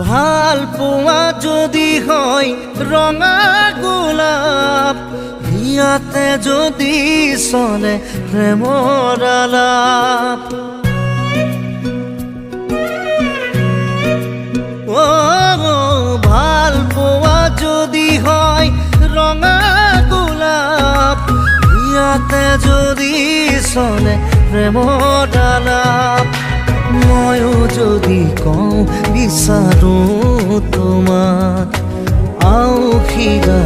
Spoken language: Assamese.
ভাল পোৱা যদি হয় ৰঙা গোলাপ, ইয়াতে যদি চলে প্ৰেমৰ আলাপ। ভাল পোৱা যদি হয় ৰঙা গোলাপ, ইয়াতে যদি চলে প্ৰেমৰ আলাপ। ময়ো যদি কওঁ বিচাৰো তোমাক, আওখিলা